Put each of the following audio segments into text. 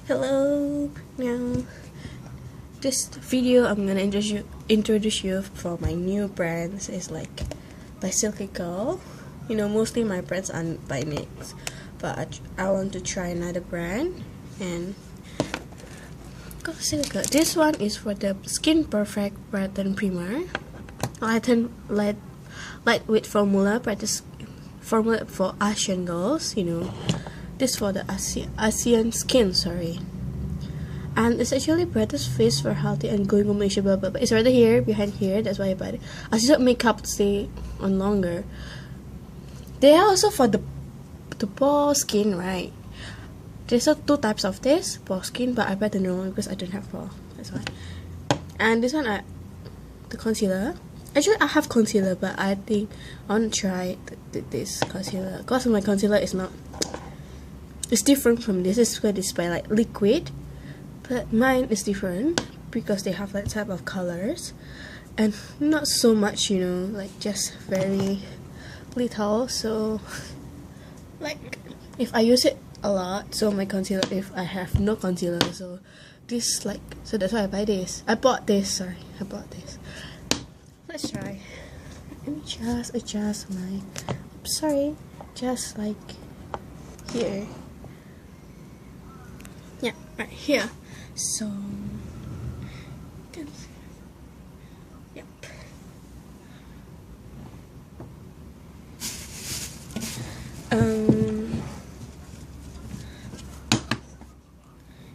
Hello. Now, this video I'm gonna introduce you for my new brands. It's like by Silky Girl. You know, mostly my brands are by NYX, but I want to try another brand and go Silky Girl. This one is for the Skin Perfect Brighten Primer, lightweight formula, practice formula for Asian girls. You know. This for the Asian skin, sorry. And it's actually British face for healthy and glowing combination, but it's right here, behind here, that's why I bought it. I just makeup stay on longer. They are also for the pore skin, right? There's two types of this, pore skin, but I better know because I don't have pore, that's why. And this one, the concealer. Actually, I have concealer, but I think I want to try this concealer. Because my concealer is not... It's different from this. It's where it's by like liquid, but mine is different because they have that type of colors and not so much, you know, like just very little. So like if I use it a lot, so my concealer, if I have no concealer, so this like, so that's why I buy this. I bought this. Let's try. Let me just adjust my, sorry, just like here. Yeah, right here. So, yep.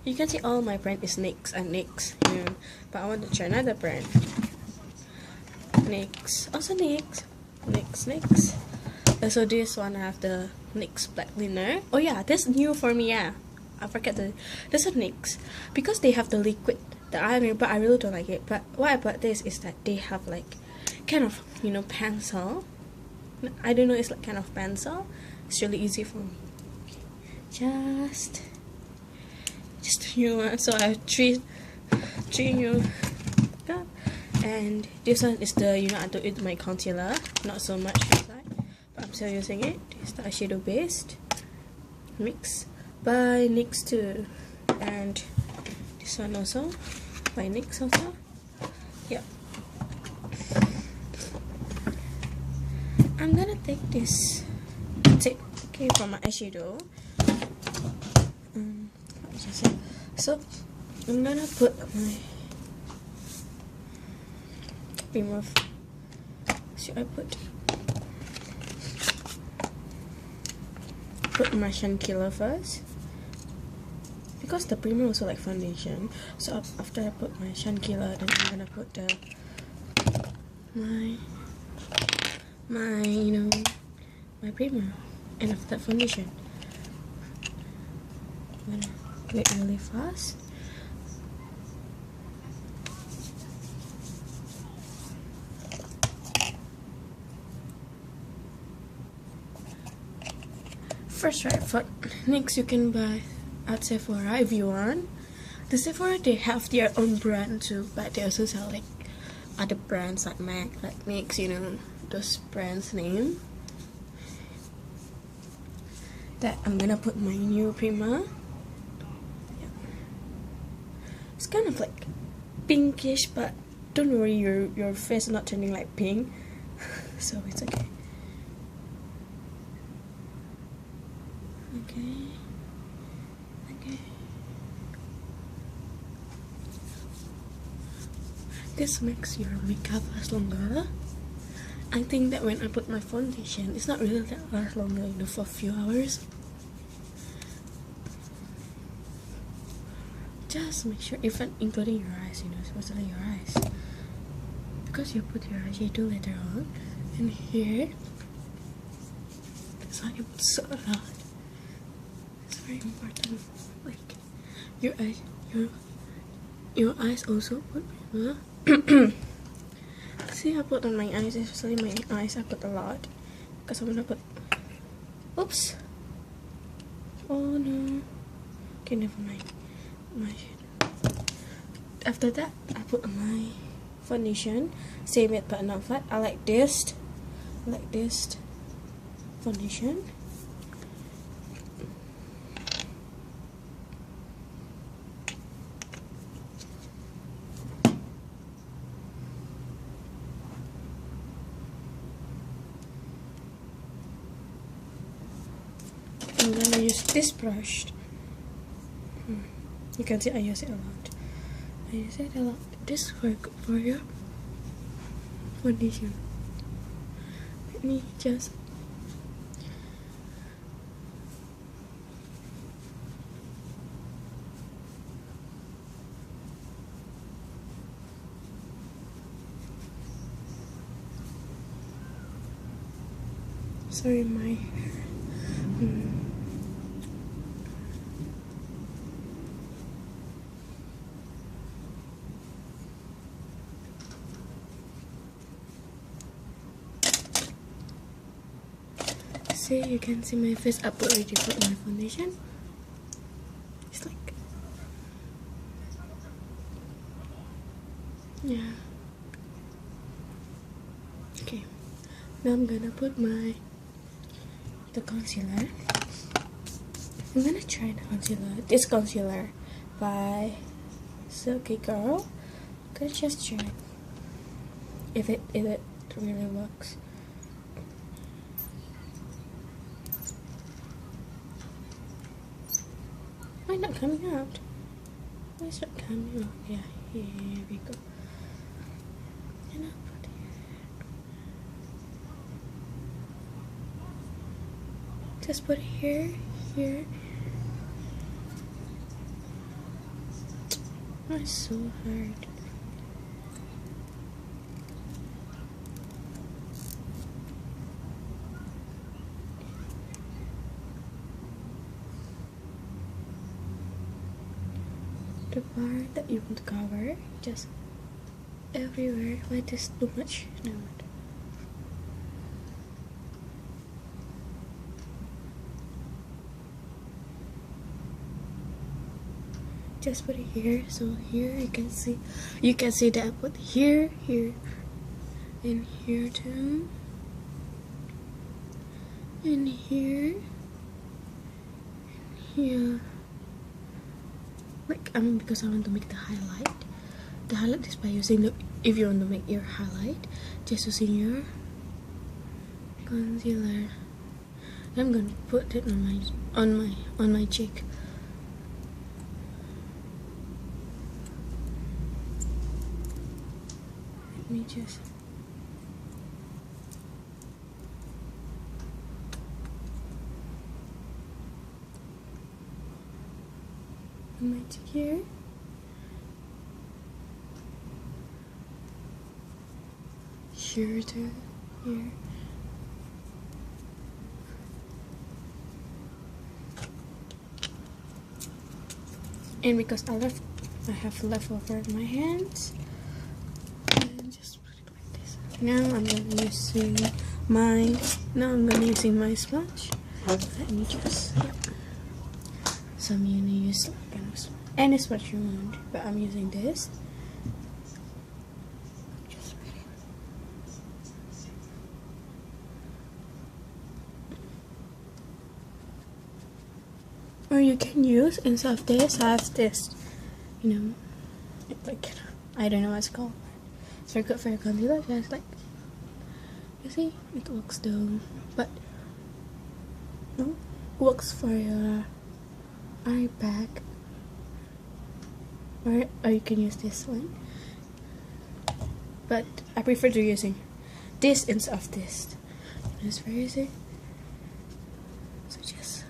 You can see all my brand is NYX and NYX, you know, but I want to try another brand. NYX, also NYX. So this one I have the NYX Black Liner. Oh yeah, this new for me, yeah. I forget this is NYX because they have the liquid, the eyeliner, but I really don't like it. But why I bought this is that they have like kind of, you know, pencil. I don't know, it's like kind of pencil. It's really easy for me. Just new one. So I have three new. And this one is the, you know, I do it with my concealer, not so much inside, but I'm still using it. It's the eyeshadow based mix by NYX too, and this one also by NYX also. Yeah, I'm gonna take this tip, okay, from my eyeshadow. So I'm gonna put my primer. Should I put my Shine Killer first? Because the primer also like foundation. So after I put my Shine Killer, then I'm gonna put the my you know, my primer, and after that foundation. I'm gonna do it really fast. First, right, for NYX you can buy at Sephora if you want. The Sephora, they have their own brand too, but they also sell like other brands like MAC, like NYX, you know, those brands name. That I'm gonna put my new primer. Yeah. It's kind of like pinkish, but don't worry, your face is not turning like pink, so it's okay. Okay. This makes your makeup last longer. I think that when I put my foundation, it's not really that last longer, you know, for a few hours. Just make sure, even including your eyes, you know, especially your eyes, because you put your eyeshadow later on, and here, that's why I put so lot. It's very important. Like your eyes also put primer. See, I put on my eyes, especially my eyes. I put a lot because I'm gonna put. Oops. Oh no. Okay, never mind. My shade. After that, I put on my foundation. Same it, but not flat. I like this. Foundation. this brush, you can see I use it a lot. This work for your foundation. Let me just sorry, my hair. See, you can see my face. I put already put my foundation. It's like, yeah. Okay, now I'm gonna put the concealer. I'm gonna try the concealer. This concealer by Silky Girl. I'm gonna just try if it really works. Why not coming out? Why is it coming out? Yeah, here we go. And I'll put it. Just put it here. Oh, it's so hard. The part that you want to cover, just everywhere. Why this too much? No. Just put it here. So here you can see that I put here, and here too, and here, and here. Like, because I want to make the highlight. The highlight is by using if you want to make your highlight, just using your concealer. I'm gonna put it on my cheek. Let me just. My cheek here. Here to here. And because I have leftover in my hands, and just put it like this. Now I'm gonna using my sponge. Let me just So I'm gonna use any sponge you want, but I'm using this. Or you can use, instead of this, have this, like, I don't know what it's called. It's very good for your concealer, just like, you see, it works though, but, no, works for your eye bag, or you can use this one, but I prefer to using this instead of this. It's very easy, so just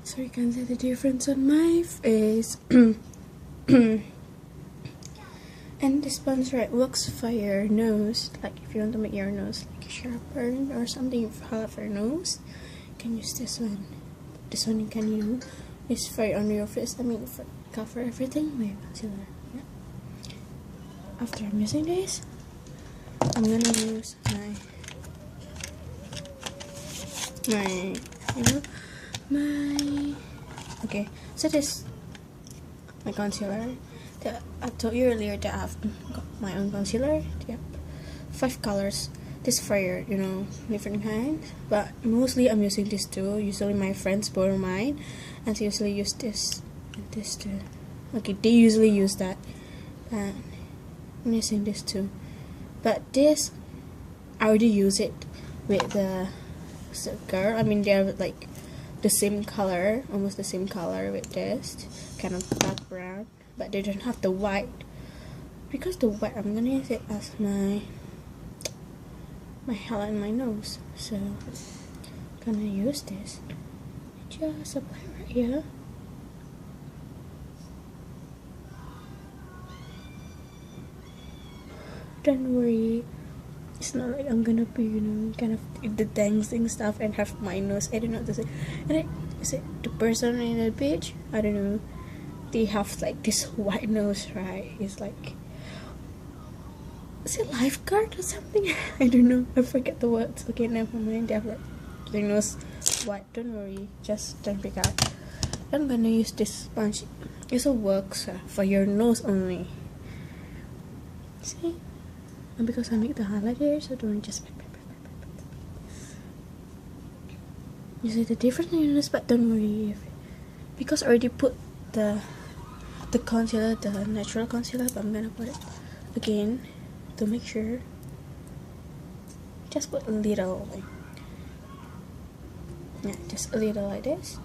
so you can see the difference on my face. And this sponge works for your nose. Like if you want to make your nose like sharper or something for your nose, you can use this one. This one you can use. It's for on your face. For cover everything with concealer. Yeah. after I'm using this, I'm gonna use my okay, so this my concealer. I told you earlier that I've got my own concealer. Yep, 5 colors. This for your, different kinds. But mostly I'm using this too. Usually my friends borrow mine, and they usually use this and this too. Okay, they usually use that, but I'm using this too. But this, I already use it with the girl. I mean, they're like the same color, almost the same color with this kind of dark brown, but they don't have the white. Because the white, I'm gonna use it as my highlight in my nose. So I'm gonna use this. Just apply right here. Don't worry, it's not like I'm gonna be, kind of the dancing stuff and have my nose. I don't know what to say. And is it the person in the beach? I don't know. They have like this white nose, right? It's like, is it lifeguard or something? I don't know. I forget the words. Okay, never mind. They have like their nose white. Don't worry. Just don't pick out. I'm gonna use this sponge. It works for your nose only. See? And because I make the highlight here, so don't just. You see the difference in your nose, but don't worry because I already put the concealer, the natural concealer, but I'm gonna put it again to make sure. Just put a little, just a little like this.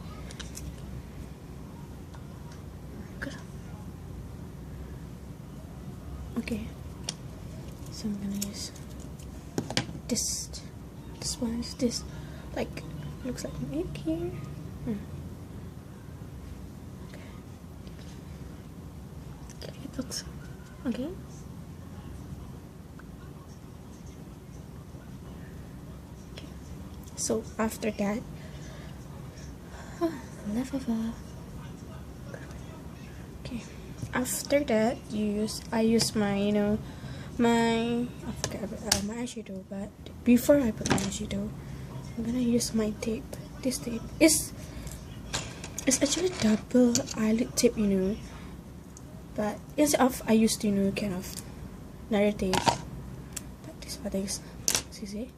Good. Okay, so I'm gonna use this one. This like looks like an egg here. Okay, it looks okay. So after that, okay. After that, I use my my eyeshadow. But before I put my eyeshadow, I'm gonna use my tape. This tape is actually double eyelid tape, But instead of I used kind of another tape. But this one is, see.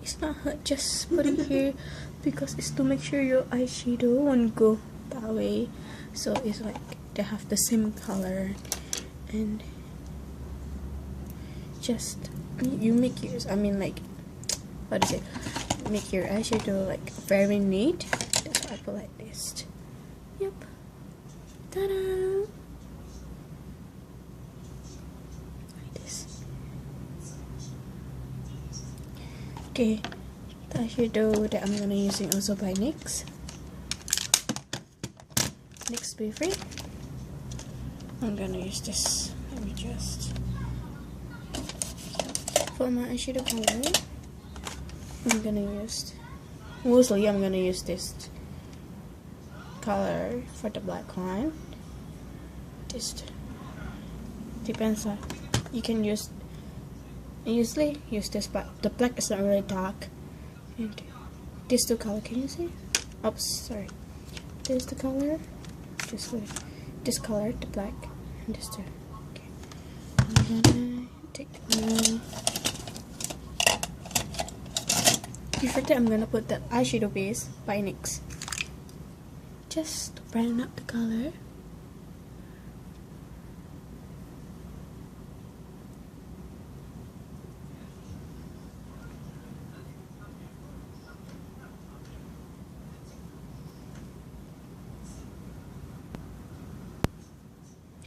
It's not hurt, just put it here because it's to make sure your eyeshadow won't go that way. So it's like they have the same color, and just you make yours. I mean, like, what is it? Make your eyeshadow like very neat. That's why I put like this. Yep. Ta-da! Okay, the eyeshadow that I'm gonna using also by NYX Be Free. I'm gonna use this. Let me just for my eyeshadow color. I'm gonna use this color for the black line. Just depends on, you can use. I usually use this, but the black is not really dark. And these two color, can you see? Oops, sorry. This is the color. This color, the black, and this two. Okay. I'm gonna take the before that, I'm gonna put the eyeshadow base by NYX. Just to brighten up the color.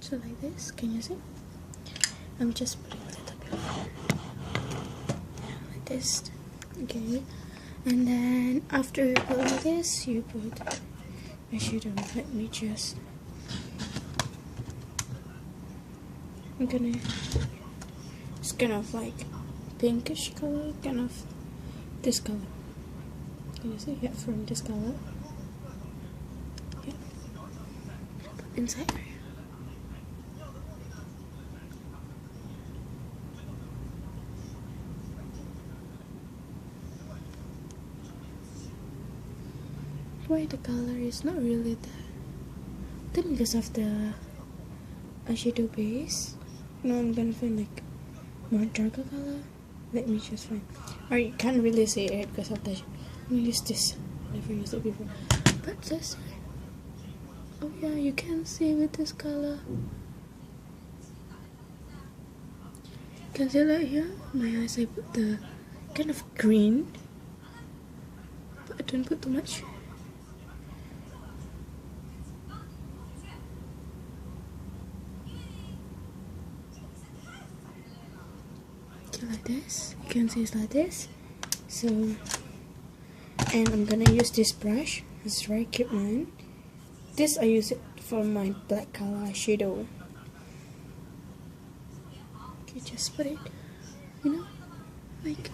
So like this, can you see? I'm just putting a little bit like this. Okay, and then after you put all this, you put eyeshadow. Let me just. I'm gonna. It's kind of like pinkish color, kind of this color. Can you see? Yeah, from this color. Yeah. Put inside. why the color is not really there. Then because of the eyeshadow base, no, I'm gonna find like more darker color. Let me just find, or you can't really see it because of the, I'm gonna use this, never used it before, but this, oh yeah, you can see with this color. Can see that here, my eyes, I put the kind of green, but I don't put too much. Okay, like this, you can see it's like this. So, and I'm gonna use this brush, this is very cute one. This I use it for my black color eyeshadow. Okay, just put it, you know, like,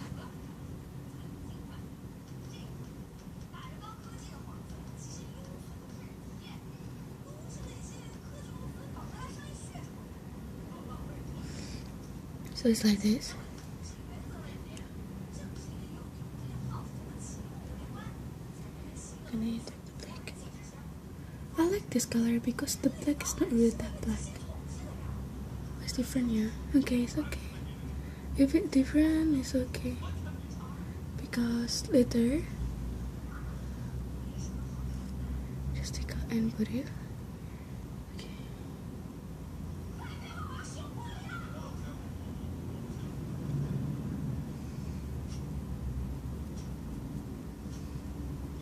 so it's like this. Gonna take the black. I like this color because the black is not really that black. It's different, yeah. Okay, it's okay. If it's different, it's okay. Because later, just take out and put it. Okay.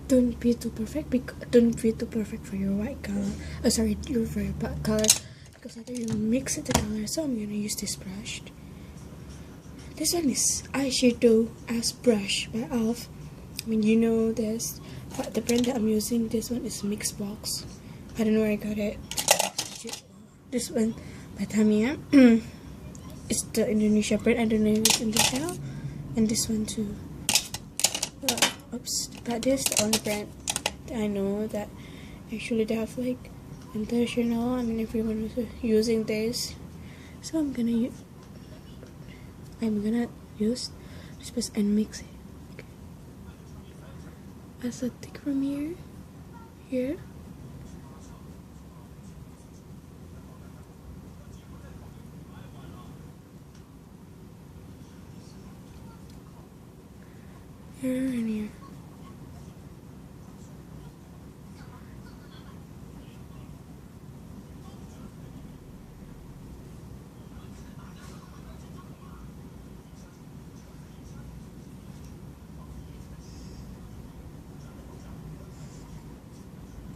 Don't be too perfect. Don't be too perfect for your white color. Sorry, your very black color. Because later you mix it the color. So I'm gonna use this brush. This one is eyeshadow as brush by Elf. I mean, you know this, but the brand that I'm using, this one is Mixbox. I don't know where I got it. This one by Tamiya. It's the Indonesia brand. I don't know if it's Indonesia. And this one too. Oops, but this is the only brand that I know that actually they have like international. I mean, everyone is using this. So I'm gonna use this and mix it. Okay. As I take from here, here. Here and here.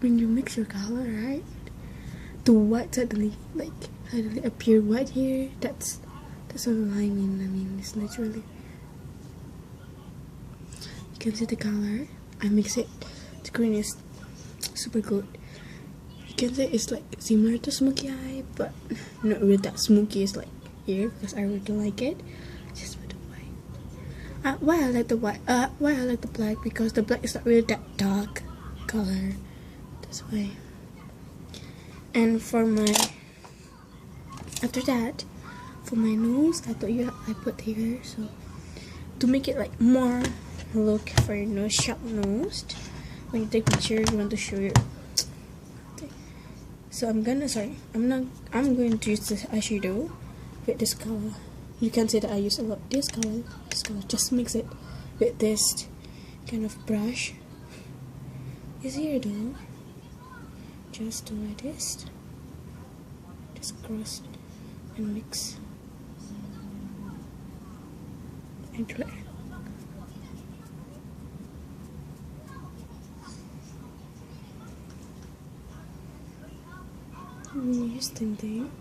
When you mix your color, right, the white suddenly appear white here. That's what I mean. I mean, it's literally, you can see the color. I mix it. The green is super good. You can say it's like similar to smoky eye, but not really that smoky. It's like here because I really like it. Just with the white. Why I like the white? Why I like the black? Because the black is not really that dark color. This way. And for my, after that, for my nose, I put here, so to make it like more look for your nose, sharp nosed. When you take picture, you want to show your. Okay. So I'm going to use this eyeshadow with this color. You can see that I use a lot this color. Just mix it with this kind of brush. Easier though. Just do like this. Just cross and mix and try. Use the same thing.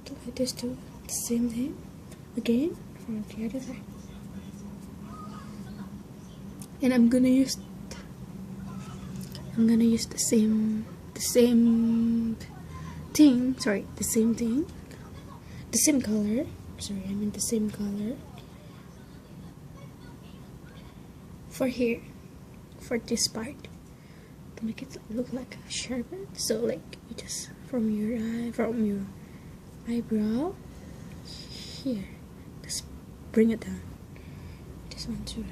Do like this too. The same thing again from the other side. And I'm gonna use the same thing, the same color, the same color for here, for this part, to make it look like a sherbet. So like you just from your eyebrow here, just bring it down. This one too.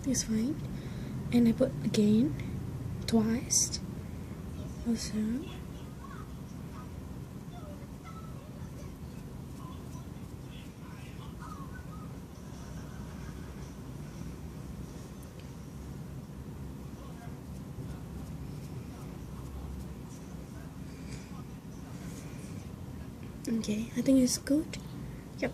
It's fine. And I put again twice also. Okay, I think it's good. Yep.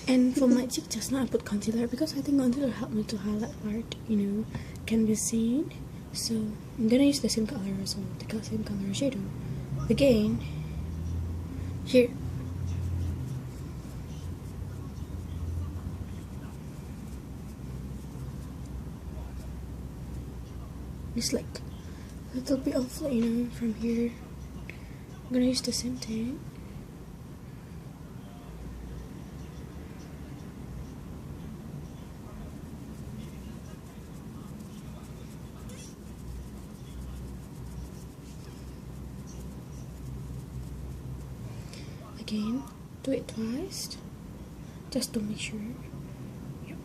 And for my cheek just now I put concealer because I think concealer helped me to highlight part, you know, can be seen. So I'm gonna use the same color as well, the same color shadow. Again, here. It's like a little bit of, you know, from here. I'm gonna use the same thing. Again, do it twice, just to make sure. Yep.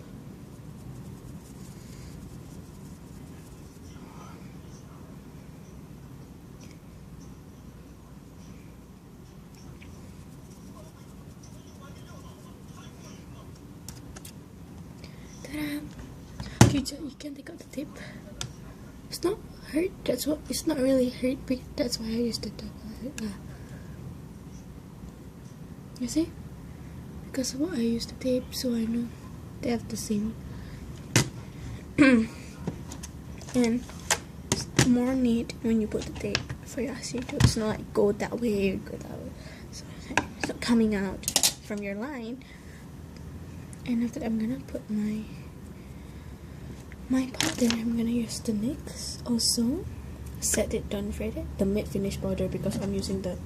Ta-da! You can take out the tip. It's not hurt. That's what. It's not really hurt. That's why I used it. You see? Because of what I used the tape, so I know they have the same. And it's more neat when you put the tape for your eyeshadow. It's not like go that way or go that way. So it's not coming out from your line. And after that, I'm gonna put my powder. I'm gonna use the NYX also. Set it, don't fade it. The matte finish powder because I'm using the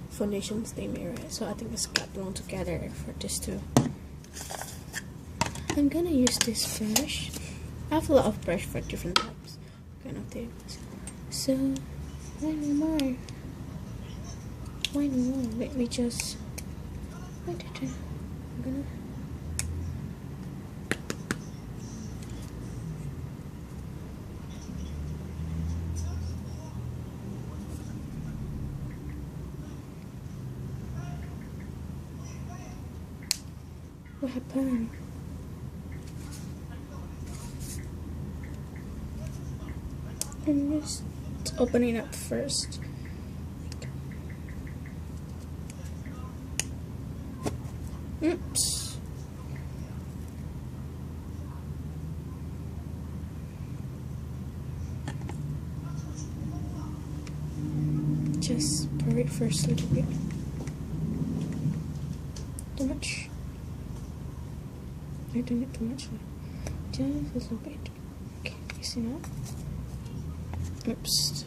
foundation stay mirror, so I think it's got belong together for this too. I'm gonna use this brush. I have a lot of brush for different types kind of things. So why no more? Why no more? Let me just I'm gonna what happened? I'm just opening up first. Oops. Just pour it first a little bit. Too much. I don't need too much. Just a little bit. Okay, you see now? Oops.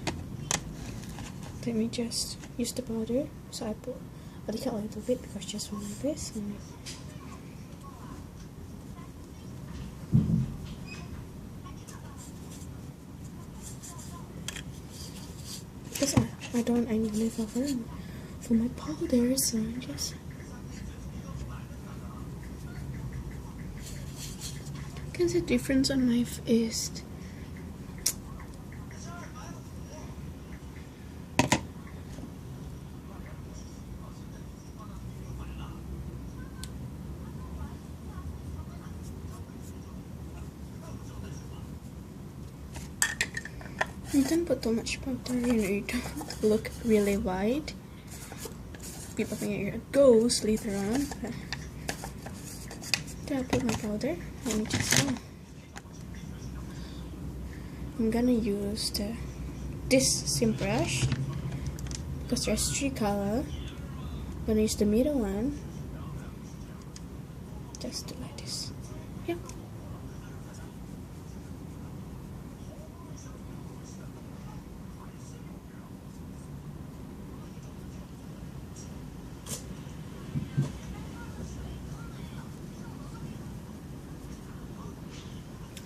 Let me just use the powder. So I put a little bit because just for my face. Because I need left over for my powder, so I'm just. Can see the difference on my face. You don't put too much powder, you know, you don't look really white. People think you're a ghost later on. But then I put my powder. Let me just I'm gonna use this same brush because there's 3 colors. I'm gonna use the middle one. Just do like this. Yep.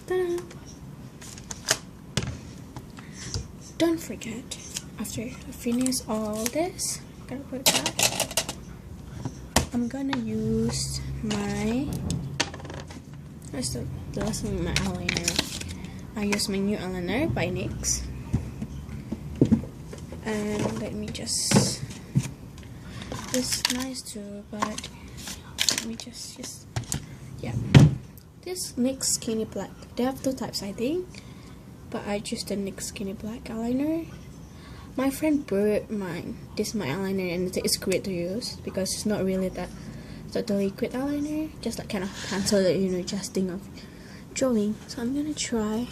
Ta-da! Don't forget, after I finish all this, I'm gonna put it back. I'm gonna use my, that's the last one, my eyeliner. I use my new eyeliner by NYX. And let me just, it's nice too, but let me just yeah, this NYX Skinny Black. They have two types, I think, but I choose the NYX Skinny Black eyeliner. My friend borrowed mine. This is my eyeliner, and it's great to use because it's not really that the liquid eyeliner, just like kind of pencil that, you know, just think of drawing. So I'm gonna try.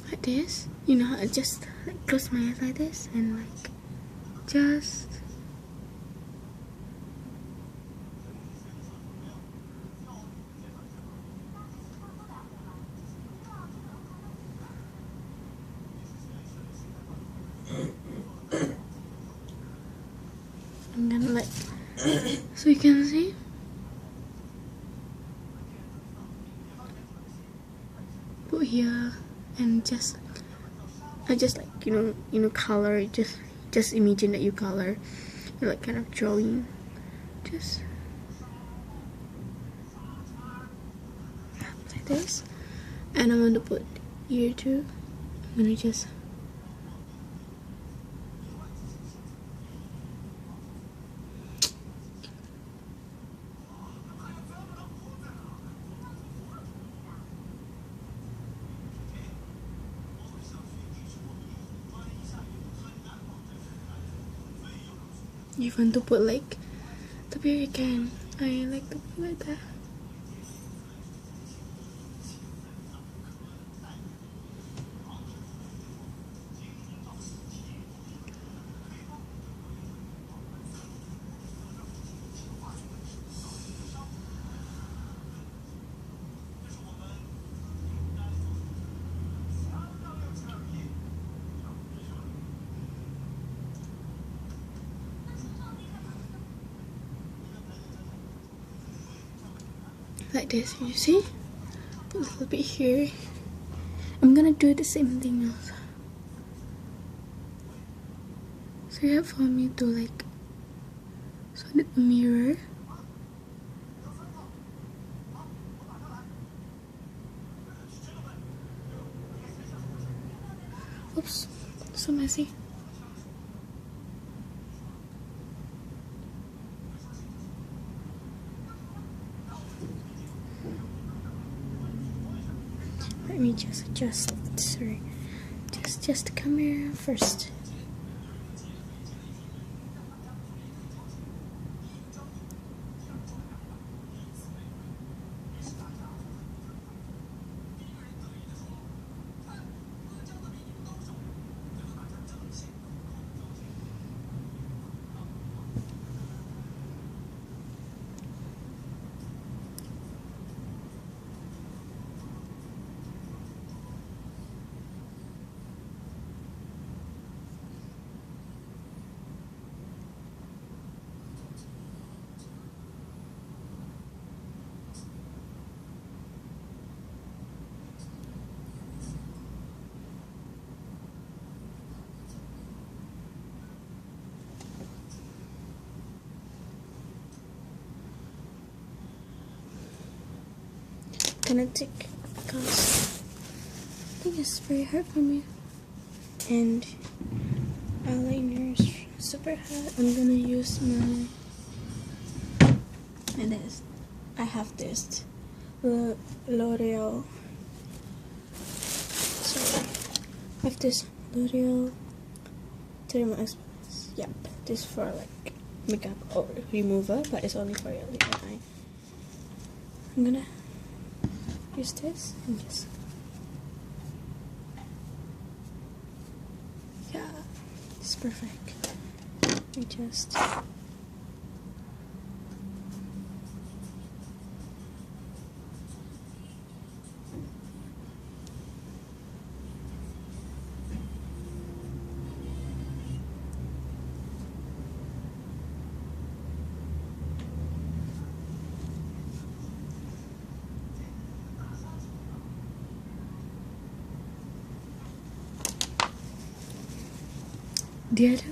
Like this, you know, I just like close my eyes like this and like just I'm gonna like so you can see. Put here and just I just like you know color, just imagine that you color, you're like kind of drawing, just like this. And I'm gonna put here too. I'm gonna just you want to put like the beer, you can. I like to put like that. Like this, you see? Put a little bit here. I'm gonna do the same thing also. So you have for me to like, so I need a mirror. Oops, so messy. Let me just adjust, sorry, just the camera first. Gonna take because I think it's very hard for me, and eyeliner's super hard. I'm gonna use my and this. I have this L'Oreal. Sorry, I have this L'Oreal Thermal. Yep, this for like makeup or remover, but it's only for your little eye. I'm gonna use this and just yeah, it's perfect. We just The other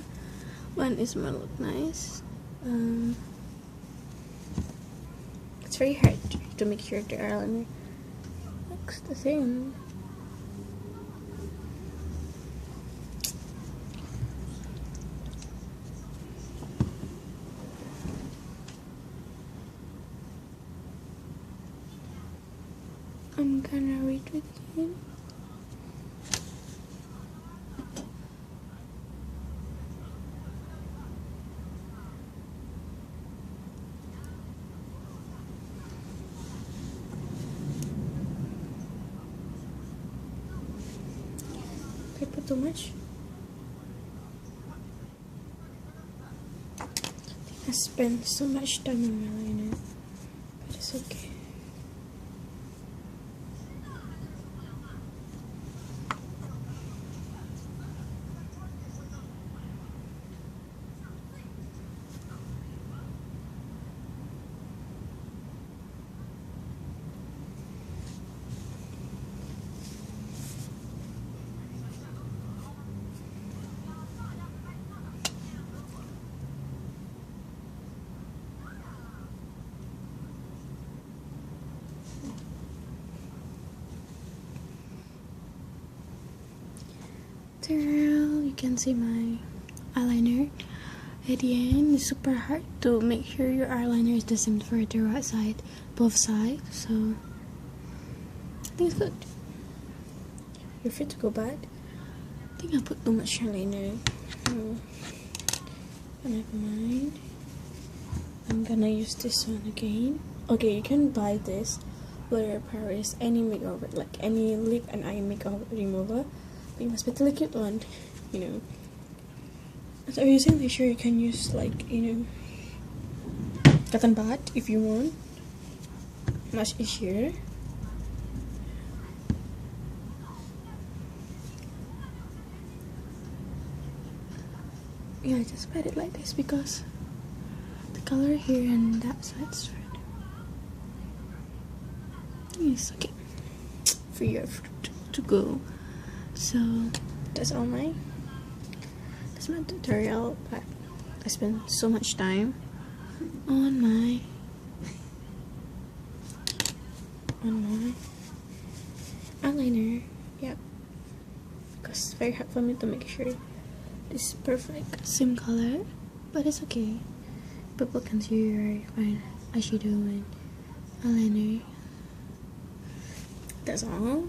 one is more look nice. It's very hard to make sure the eyeliner looks the same. I'm gonna read with you. Did I put too much? I think I spent so much time on my eyeliner, but it's okay. Girl, you can see my eyeliner. At the end, it's super hard to make sure your eyeliner is the same for the right side, both sides. So I think it's good. You're free to go back. I think I put too much eyeliner. Never mind. I'm gonna use this one again. Okay, you can buy this L'Oreal Paris any makeover, like any lip and eye makeup remover. But you must be the liquid one, you know. So using this, you can use like, you know, cotton bud if you want. Much easier. Yeah, I just pat it like this because the color here and that side's red. Yes, okay. For you to go. So that's all my tutorial, but I spent so much time on my eyeliner. Yeah, because it's very hard for me to make sure this is perfect same color, but it's okay. People can see your fine eyeshadow and eyeliner. That's all.